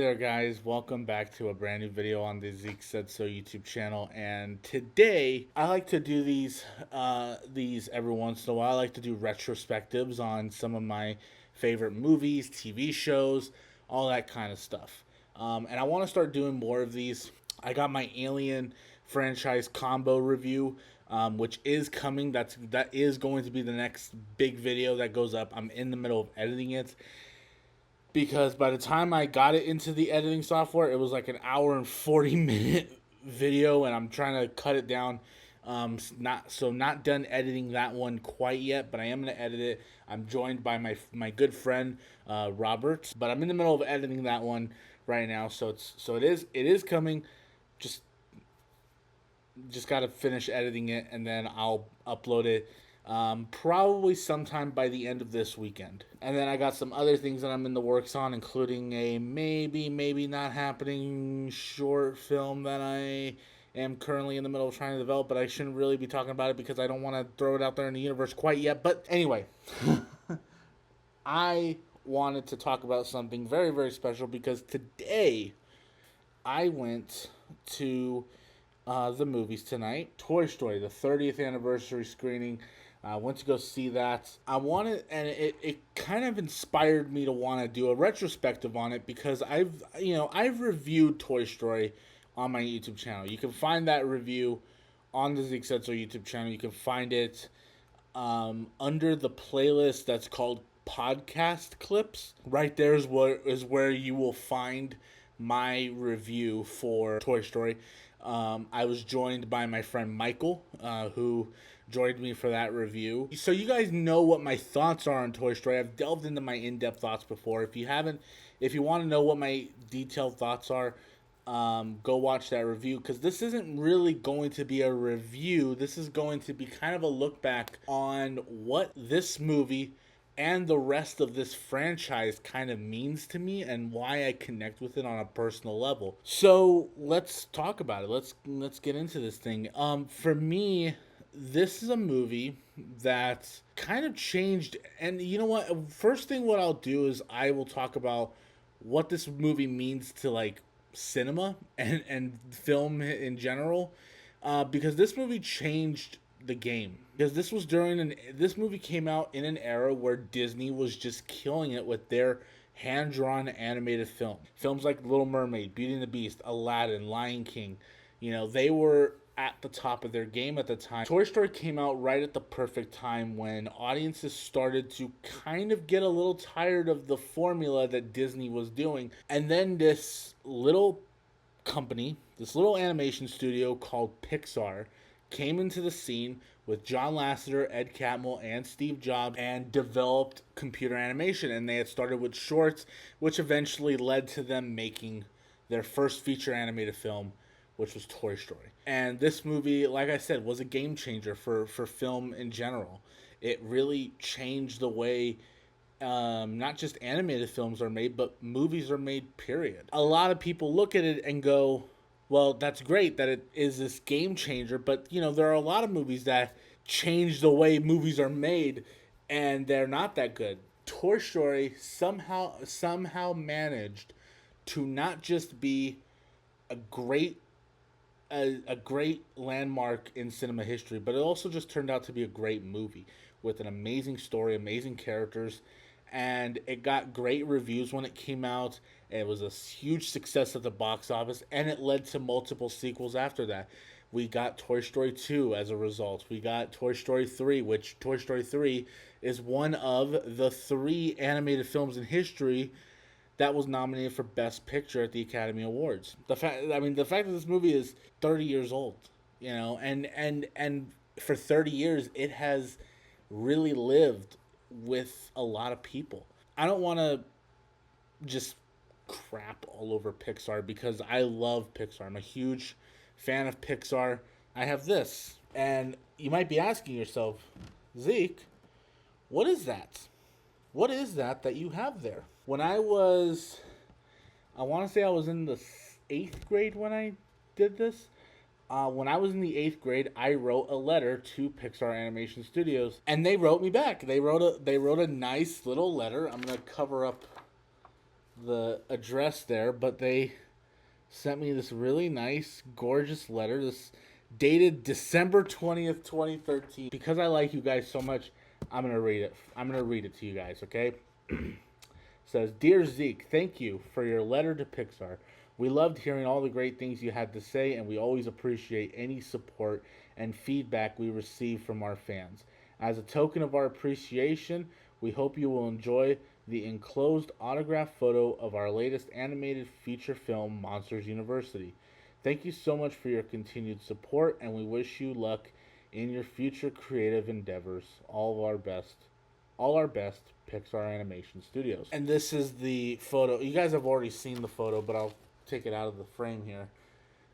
there, guys. Welcome back to a brand new video on the Zeke Said So YouTube channel. And today I like to do these every once in a while. I like to do retrospectives on some of my favorite movies, TV shows, all that kind of stuff. And I want to start doing more of these. I got my Alien franchise combo review, which is coming. That is going to be the next big video that goes up. I'm in the middle of editing it, because by the time I got it into the editing software, it was like an hour and 40-minute video, and I'm trying to cut it down. Not done editing that one quite yet, but I am going to edit it. I'm joined by my good friend Robert, but I'm in the middle of editing that one right now, so it is coming. Just got to finish editing it, and then I'll upload it probably sometime by the end of this weekend. And then I got some other things that I'm in the works on, including a maybe not happening short film that I am currently in the middle of trying to develop, but I shouldn't really be talking about it because I don't want to throw it out there in the universe quite yet. But anyway, I wanted to talk about something very, very special because today I went to the movies tonight. Toy Story, the 30th anniversary screening. I went to go see that. I wanted, and it kind of inspired me to want to do a retrospective on it because I've reviewed Toy Story on my YouTube channel. You can find that review on the Zeke Said So YouTube channel. You can find it under the playlist that's called podcast clips. Right there is where you will find my review for Toy Story. I was joined by my friend Michael, who joined me for that review. So you guys know what my thoughts are on Toy Story. I've delved into my in-depth thoughts before. If you want to know what my detailed thoughts are, go watch that review, because this isn't really going to be a review. This is going to be kind of a look back on what this movie and the rest of this franchise kind of means to me and why I connect with it on a personal level. So let's talk about it. Let's get into this thing. For me, this is a movie that kind of changed. And you know what? First thing, what I'll do is I will talk about what this movie means to like cinema and film in general, because this movie changed the game. Because this movie came out in an era where Disney was just killing it with their hand-drawn animated films like Little Mermaid, Beauty and the Beast, Aladdin, Lion King. They were at the top of their game at the time. Toy Story came out right at the perfect time when audiences started to kind of get a little tired of the formula that Disney was doing. And then this little company, this little animation studio called Pixar, came into the scene with John Lasseter, Ed Catmull, and Steve Jobs, and developed computer animation. And they had started with shorts, which eventually led to them making their first feature animated film, which was Toy Story. And this movie, like I said, was a game changer for film in general. It really changed the way not just animated films are made, but movies are made, period. A lot of people look at it and go, well, that's great that it is this game changer, but there are a lot of movies that change the way movies are made, and they're not that good. Toy Story somehow managed to not just be a great landmark in cinema history, but it also just turned out to be a great movie with an amazing story, amazing characters, and it got great reviews when it came out. It was a huge success at the box office, and it led to multiple sequels after that. We got Toy Story 2 as a result. We got Toy Story 3, which Toy Story 3 is one of the 3 animated films in history that was nominated for Best Picture at the Academy Awards. The fact that this movie is 30 years old, and for 30 years it has really lived with a lot of people. I don't want to just crap all over Pixar because I love Pixar. I'm a huge fan of Pixar. I have this, and you might be asking yourself, Zeke, what is that? What is that you have there? When I want to say I was in the 8th grade when I did this. When I was in the 8th grade, I wrote a letter to Pixar Animation Studios, and they wrote me back. They wrote a nice little letter. I'm gonna cover up the address there, but they sent me this really nice, gorgeous letter. This dated December 20th, 2013. Because I like you guys so much, I'm gonna read it. I'm gonna read it to you guys, okay? It says, "Dear Zeke, thank you for your letter to Pixar. We loved hearing all the great things you had to say, and we always appreciate any support and feedback we receive from our fans. As a token of our appreciation, we hope you will enjoy the enclosed autograph photo of our latest animated feature film, Monsters University. Thank you so much for your continued support, and we wish you luck in your future creative endeavors. All our best, Pixar Animation Studios." And this is the photo. You guys have already seen the photo, but I'll take it out of the frame here.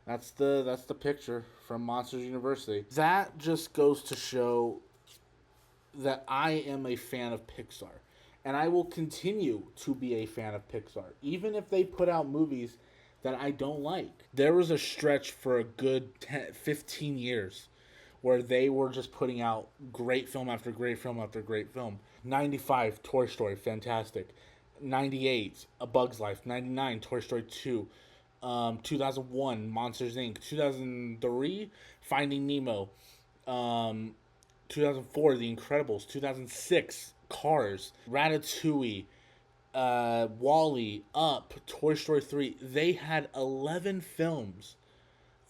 That's the picture from Monsters University. That just goes to show that I am a fan of Pixar. And I will continue to be a fan of Pixar, even if they put out movies that I don't like. There was a stretch for a good 10, 15 years where they were just putting out great film after great film after great film. 95, Toy Story, fantastic. 98, A Bug's Life. 99, Toy Story 2. 2001, Monsters Inc. 2003, Finding Nemo. 2004, The Incredibles. 2006, Cars. Ratatouille. Wall-E, Up, Toy Story 3. They had 11 films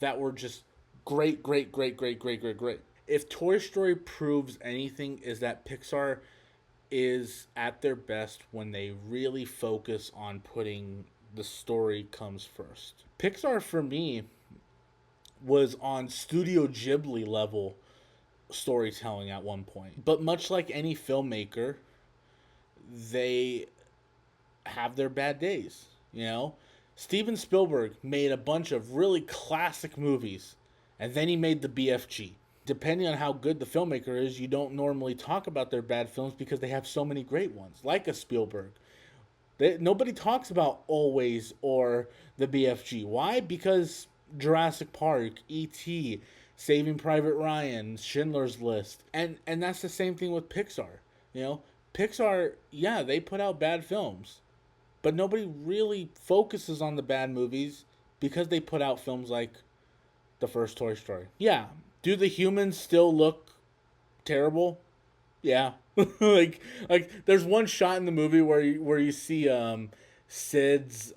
that were just great, great, great, great, great, great, great. If Toy Story proves anything, is that Pixar is at their best when they really focus on putting the story comes first. Pixar, for me, was on Studio Ghibli level storytelling at one point. But much like any filmmaker, they have their bad days, you know? Steven Spielberg made a bunch of really classic movies, and then he made the BFG. Depending on how good the filmmaker is, you don't normally talk about their bad films because they have so many great ones, like a Spielberg. Nobody talks about Always or the BFG. Why? Because Jurassic Park, E.T., Saving Private Ryan, Schindler's List. And that's the same thing with Pixar. You know, Pixar, yeah, they put out bad films, but nobody really focuses on the bad movies because they put out films like the first Toy Story. Yeah, do the humans still look terrible? Yeah. like there's one shot in the movie where you see Sid's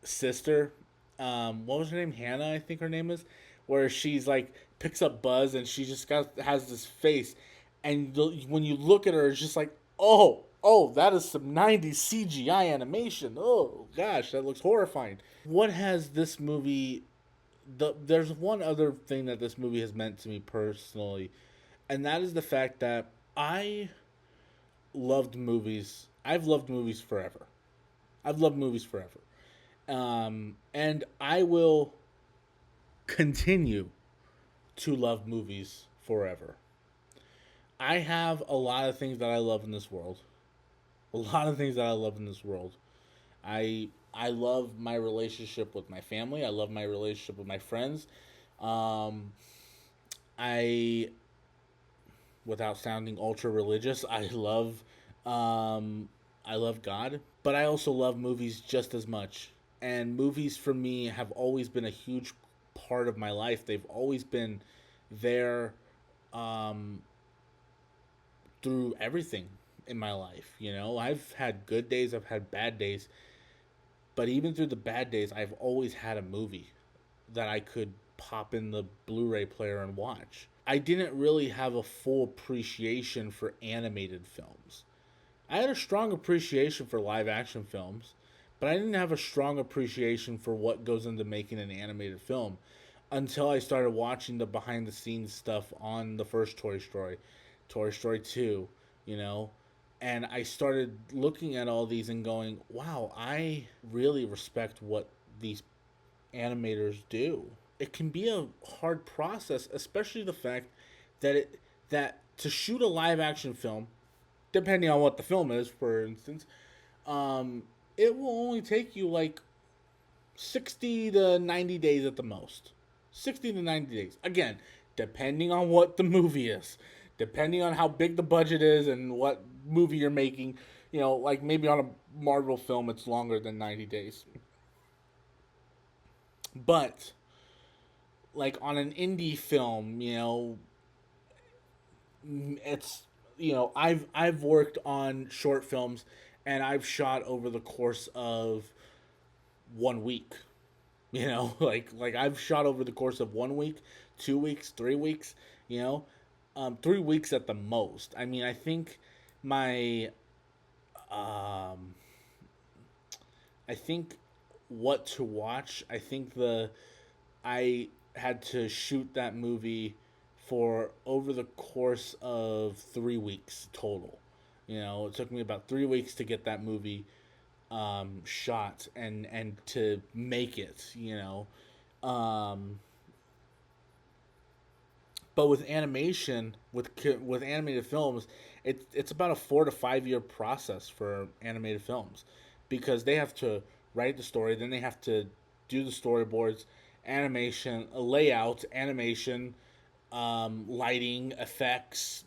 sister, what was her name? Hannah, I think her name is, where she's like picks up Buzz and she just has this face, and when you look at her, it's just like, oh, that is some 90s CGI animation. Oh gosh, that looks horrifying. What has this movie? There's one other thing that this movie has meant to me personally, and that is the fact that I loved movies. I've loved movies forever. I've loved movies forever. And I will continue to love movies forever. I have a lot of things that I love in this world. A lot of things that I love in this world. I love my relationship with my family. I love my relationship with my friends. Um, I, without sounding ultra religious, I love God, but I also love movies just as much. And movies for me have always been a huge part of my life. They've always been there um, through everything in my life. You know, I've had good days, I've had bad days, but even through the bad days, I've always had a movie that I could pop in the Blu-ray player and watch. I didn't really have a full appreciation for animated films. I had a strong appreciation for live action films, but I didn't have a strong appreciation for what goes into making an animated film until I started watching the behind the scenes stuff on the first Toy Story, Toy Story 2, you know, and I started looking at all these and going, wow, I really respect what these animators do. It can be a hard process, especially the fact that to shoot a live action film, depending on what the film is, for instance, um, it will only take you like 60 to 90 days at the most. 60 to 90 days. Again, depending on what the movie is, depending on how big the budget is and what movie you're making, like maybe on a Marvel film, it's longer than 90 days. But like on an indie film, it's I've worked on short films and I've shot over the course of 1 week. Like I've shot over the course of 1 week, 2 weeks, 3 weeks. You know, 3 weeks at the most. I mean, I think my um, I think what to watch. I think the I had to shoot that movie for over the course of 3 weeks total. It took me about 3 weeks to get that movie shot and to make it. Um, but with animation, with animated films, it's about a 4 to 5 year process for animated films, because they have to write the story, then they have to do the storyboards, animation, layout, animation, lighting, effects,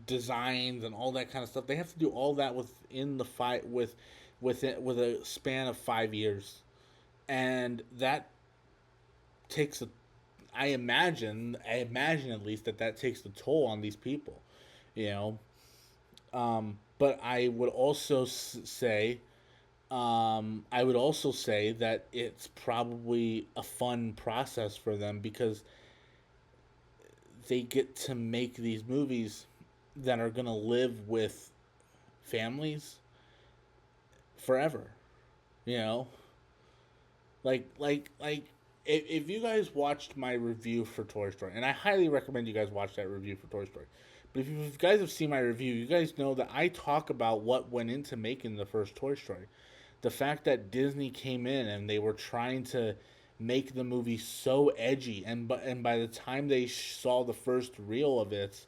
designs, and all that kind of stuff. They have to do all that within the fight with a span of 5 years, and that takes a I imagine at least that takes the toll on these people, you know. But I would also say that it's probably a fun process for them, because they get to make these movies that are gonna live with families forever. You know, like if you guys watched my review for Toy Story, and I highly recommend you guys watch that review for Toy Story. But if you guys have seen my review, you guys know that I talk about what went into making the first Toy Story. The fact that Disney came in and they were trying to make the movie so edgy, and by the time they saw the first reel of it,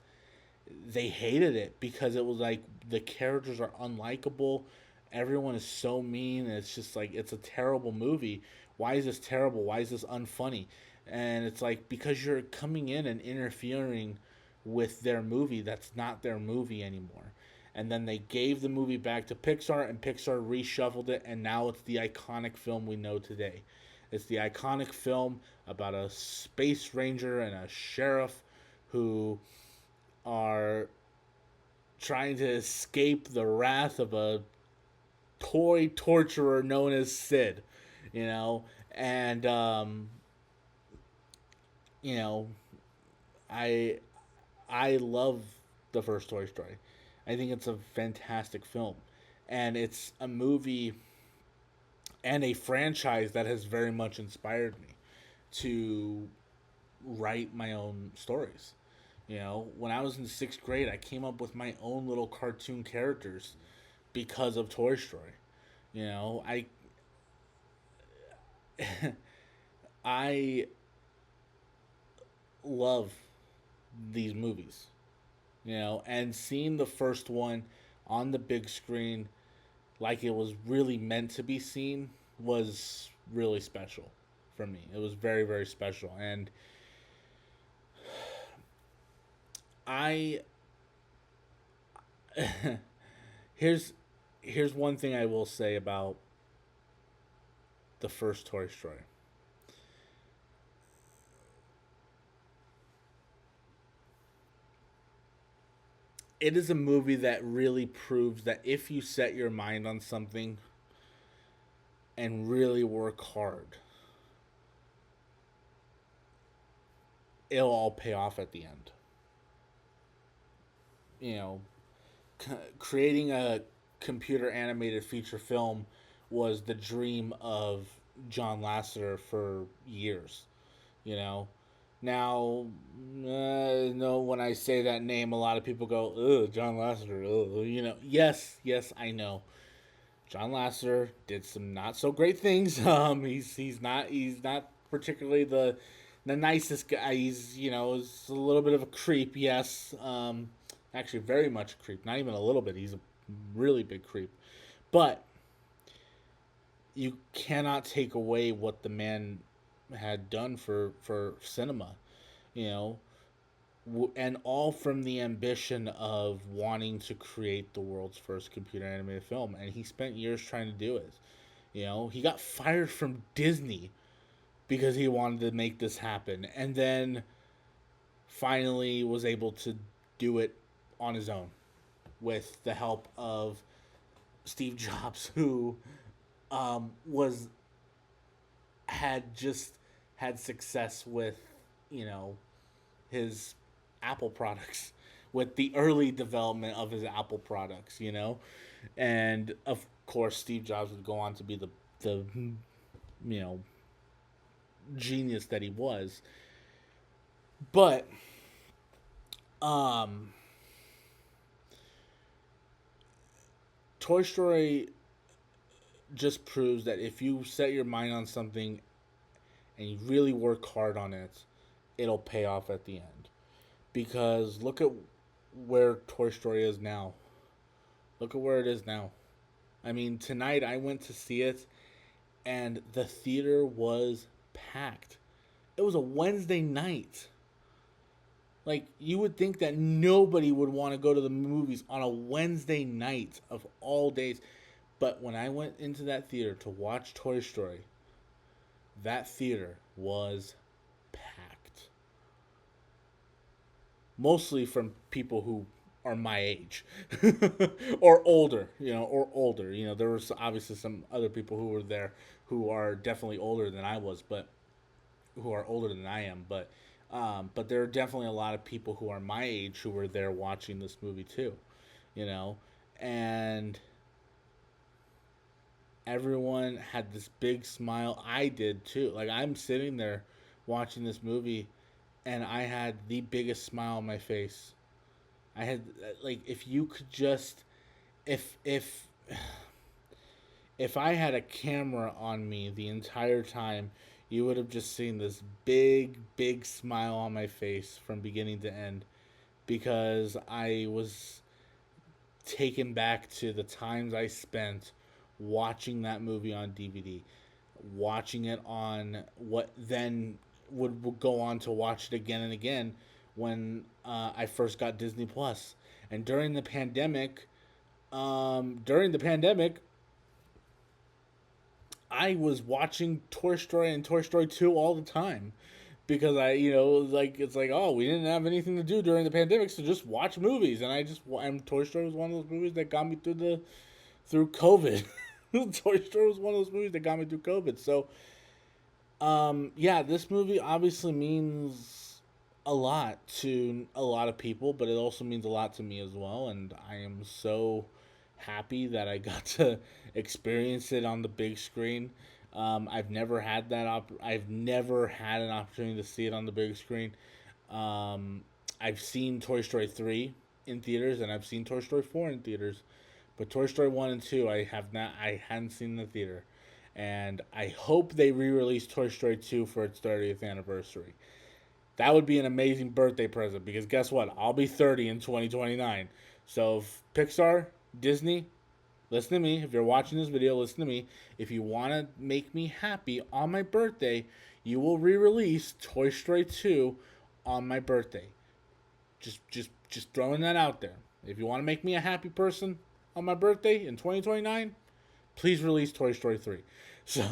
they hated it, because it was like the characters are unlikable. Everyone is so mean. And it's just like it's a terrible movie. Why is this terrible? Why is this unfunny? And it's like, because you're coming in and interfering with their movie that's not their movie anymore. And then they gave the movie back to Pixar, and Pixar reshuffled it, and now it's the iconic film we know today. It's the iconic film about a space ranger and a sheriff who are trying to escape the wrath of a toy torturer known as Sid, you know, and you know, I I love the first Toy Story. I think it's a fantastic film, and it's a movie and a franchise that has very much inspired me to write my own stories. When I was in sixth grade, I came up with my own little cartoon characters because of Toy Story. I I love these movies. And seeing the first one on the big screen, like it was really meant to be seen, was really special for me. It was very, very special. And I here's here's one thing I will say about the first Toy Story. It is a movie that really proves that if you set your mind on something and really work hard, it'll all pay off at the end. You know, creating a computer animated feature film was the dream of John Lasseter for years. You know, now, no, when I say that name, a lot of people go, "Ugh, John Lasseter." Ugh. Yes, yes, I know. John Lasseter did some not so great things. He's not particularly the nicest guy. Is a little bit of a creep. Yes, actually, very much a creep. Not even a little bit. He's a really big creep. But you cannot take away what the man had done for cinema. You know, and all from the ambition of wanting to create the world's first computer animated film. And he spent years trying to do it. You know, he got fired from Disney because he wanted to make this happen, and then finally was able to do it on his own with the help of Steve Jobs, who was had just had success with, you know, his Apple products, with the early development of his Apple products, you know, and of course Steve Jobs would go on to be the you know, genius that he was. But um Toy Story just proves that if you set your mind on something and you really work hard on it, it'll pay off at the end. Because look at where Toy Story is now. Look at where it is now. I mean, tonight I went to see it and the theater was packed. It was a Wednesday night. Like, you would think that nobody would want to go to the movies on a Wednesday night of all days. But when I went into that theater to watch Toy Story, that theater was packed. Mostly from people who are my age or older, or older. There was obviously some other people who were there who are definitely older than I was, but who are older than I am. But there are definitely a lot of people who are my age who were there watching this movie too, you know, and everyone had this big smile. I did too. Like, I'm sitting there watching this movie and I had the biggest smile on my face. I had, like, if you could just, if if I had a camera on me the entire time, you would have just seen this big smile on my face from beginning to end, because I was taken back to the times I spent watching that movie on DVD, watching it on what then would go on to watch it again and again when I first got Disney Plus. And during the pandemic, I was watching Toy Story and Toy Story 2 all the time because like, it's like, oh, we didn't have anything to do during the pandemic, so just watch movies. And Toy Story was one of those movies that got me through COVID. Toy Story was one of those movies that got me through COVID. So, yeah, this movie obviously means a lot to a lot of people, but it also means a lot to me as well. And I am so happy that I got to experience it on the big screen. I've never had I've never had an opportunity to see it on the big screen. I've seen Toy Story 3 in theaters, and I've seen Toy Story 4 in theaters. But Toy Story 1 and 2, I hadn't seen in the theater. And I hope they re-release Toy Story 2 for its 30th anniversary. That would be an amazing birthday present, because guess what? I'll be 30 in 2029. So if Pixar, Disney, listen to me. If you're watching this video, listen to me. If you want to make me happy on my birthday, you will re-release Toy Story 2 on my birthday. Just throwing that out there. If you want to make me a happy person on my birthday in 2029, please release Toy Story 3. So,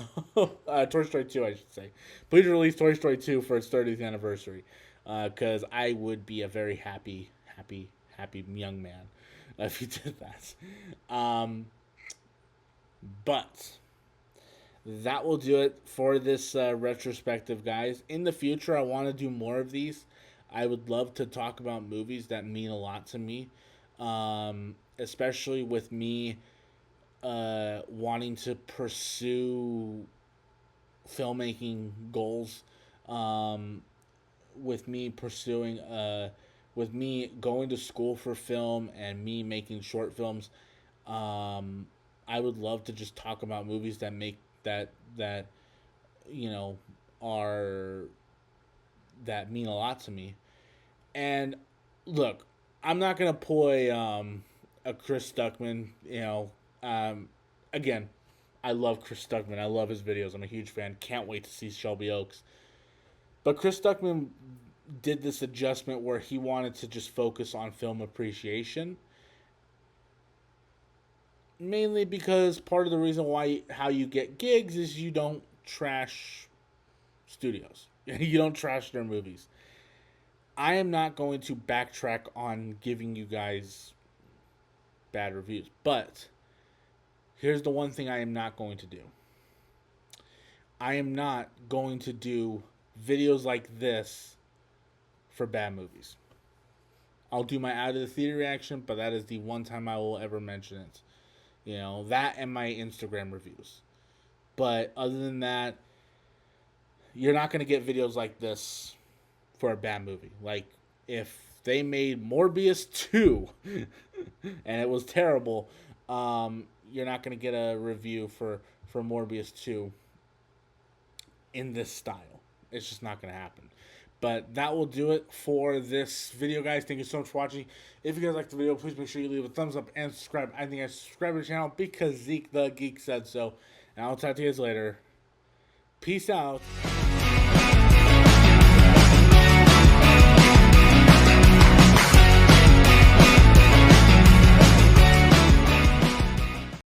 Toy Story 2, I should say. Please release Toy Story 2 for its 30th anniversary. Because I would be a very happy young man if you did that. But that will do it for this retrospective, guys. In the future, I want to do more of these. I would love to talk about movies that mean a lot to me, especially with me wanting to pursue filmmaking goals, with me pursuing with me going to school for film and me making short films. I would love to just talk about movies that make that you know are that mean a lot to me. And look, I'm not gonna pull a Chris Stuckman. Again, I love Chris Stuckman. I love his videos. I'm a huge fan. Can't wait to see Shelby Oaks. But Chris Stuckman did this adjustment where he wanted to just focus on film appreciation. Mainly because part of the reason why how you get gigs is you don't trash studios. You don't trash their movies. I am not going to backtrack on giving you guys bad reviews, but here's the one thing I am not going to do. I am not going to do videos like this for bad movies. I'll do my out of the theater reaction, but that is the one time I will ever mention it. You know, that and my Instagram reviews. But other than that, you're not going to get videos like this for a bad movie. Like, if they made Morbius 2 and it was terrible, you're not going to get a review for Morbius 2 in this style. It's just not going to happen. But that will do it for this video, guys. Thank you so much for watching. If you guys liked the video, please make sure you leave a thumbs up and subscribe. I think I subscribe to the channel because Zeke the Geek said so. And I'll talk to you guys later. Peace out.